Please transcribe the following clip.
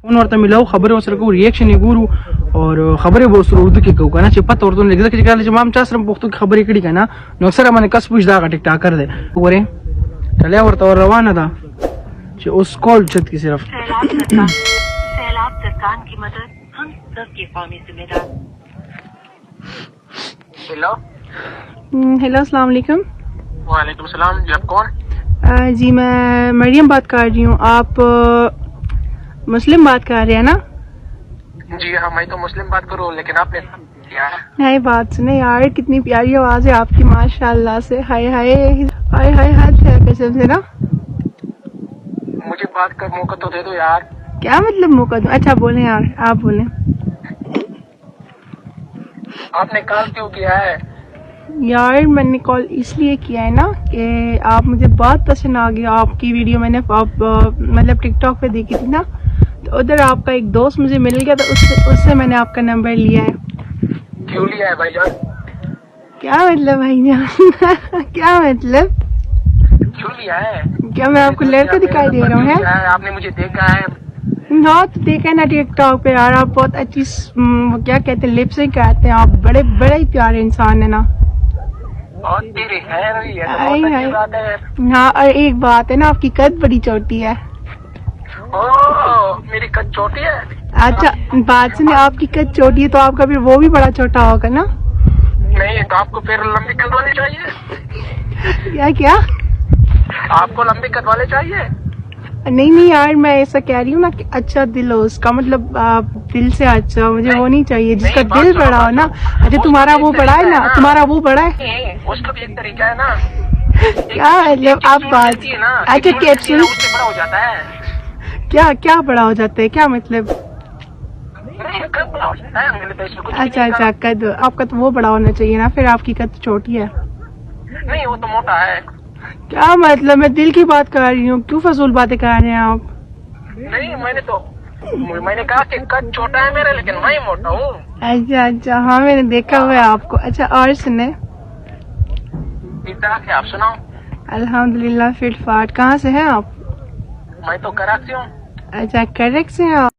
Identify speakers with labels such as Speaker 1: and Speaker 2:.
Speaker 1: Phone ورته ملاو خبره وسره کو reaction یې ګورو او خبره به سره اردو کې کو کنه چې پته ورته لګځه چې کله چې مام چا سره پښتو کې خبرې کړي کنه نو سره باندې کس پوښ دا ټیک ټاکر دی وګوره تله ورته روانه ده چې اوس کال چت کې صرف
Speaker 2: سیلاب سرکان کی مدد ہم سب کی قومی ذمہ دار.
Speaker 3: ہیلو
Speaker 1: ہیلو السلام علیکم.
Speaker 3: وعلیکم السلام. جی آپ کون؟
Speaker 1: جی میں مریم بات کر رہی ہوں. آپ مسلم بات کر رہے ہیں نا؟
Speaker 3: جی ہاں میں تو مسلم بات کروں لیکن آپ نے
Speaker 1: ہائے بات سنے یار کتنی پیاری آواز ہے آپ کی ماشاء اللہ سے. ہائے ہائے ہائے ہائے حد ہے قسم سے نا.
Speaker 3: مجھے بات کا موقع تو دے دو یار.
Speaker 1: کیا مطلب موقع دوں؟ اچھا بولیں یار آپ بولیں.
Speaker 3: آپ نے کال کیوں کیا ہے؟
Speaker 1: یار میں نے کال اس لیے کیا ہے نا کہ آپ مجھے بہت پسند آ گیا آپ کی ویڈیو. میں نے مطلب ٹک ٹاک پہ دیکھی تھی نا تو ادھر آپ کا ایک دوست مجھے مل گیا تو اس سے میں نے آپ کا نمبر لیا ہے.
Speaker 3: کیوں لیا ہے بھائی جان؟
Speaker 1: کیا مطلب بھائی جان کیا مطلب
Speaker 3: کیوں لیا ہے؟
Speaker 1: کیا میں آپ کو لڑکا دکھائی دے رہا ہوں؟ ہے
Speaker 3: آپ نے مجھے دیکھا ہے؟
Speaker 1: ہاں تو دیکھا نا ٹک ٹاک پہ یار آپ بہت اچھی کیا کہتے ہیں لپس کہتے ہیں آپ بڑے بڑے ہی پیارے انسان ہیں نا.
Speaker 3: بہت تیرے ہے
Speaker 1: ہاں اور ایک بات ہے نا آپ کی قد بڑی چھوٹی ہے.
Speaker 3: میری قد چھوٹی ہے؟
Speaker 1: اچھا بات سنیں آپ کی قد چھوٹی ہے تو آپ کا پھر وہ بھی بڑا چھوٹا ہوگا نا.
Speaker 3: نہیں تو آپ کو پھر لمبی قد والے چاہیے؟
Speaker 1: کیا
Speaker 3: آپ کو لمبی قد والے چاہیے؟
Speaker 1: نہیں یار میں ایسا کہہ رہی ہوں نا کہ اچھا دل ہو اس کا مطلب دل سے اچھا مجھے وہ نہیں چاہیے جس کا دل بڑا ہو نا. اچھا تمہارا وہ بڑا ہے نا تمہارا وہ بڑا ہے
Speaker 3: اس کا بھی ایک طریقہ ہے نا.
Speaker 1: کیا مطلب آپ بات اچھا کیپسول
Speaker 3: بڑا ہو جاتا ہے.
Speaker 1: کیا بڑا ہو جاتا ہے کیا مطلب؟ اچھا اچھا قد آپ کا تو وہ بڑا ہونا چاہیے نا پھر آپ کی قد چھوٹی ہے.
Speaker 3: نہیں وہ تو موٹا ہے.
Speaker 1: کیا مطلب میں دل کی بات کر رہی ہوں کیوں فضول باتیں کر رہے ہیں آپ؟
Speaker 3: نہیں میں نے کہا کہ قد چھوٹا ہے میرا لیکن میں موٹا ہوں.
Speaker 1: اچھا ہاں میں نے دیکھا ہوا ہے آپ کو. اچھا اور سنیں
Speaker 3: آپ سناؤ.
Speaker 1: الحمدللہ فٹ فاٹ. کہاں سے ہیں آپ؟
Speaker 3: میں تو کراچی ہوں.
Speaker 1: اچھا کریکٹ سے ہیں آپ.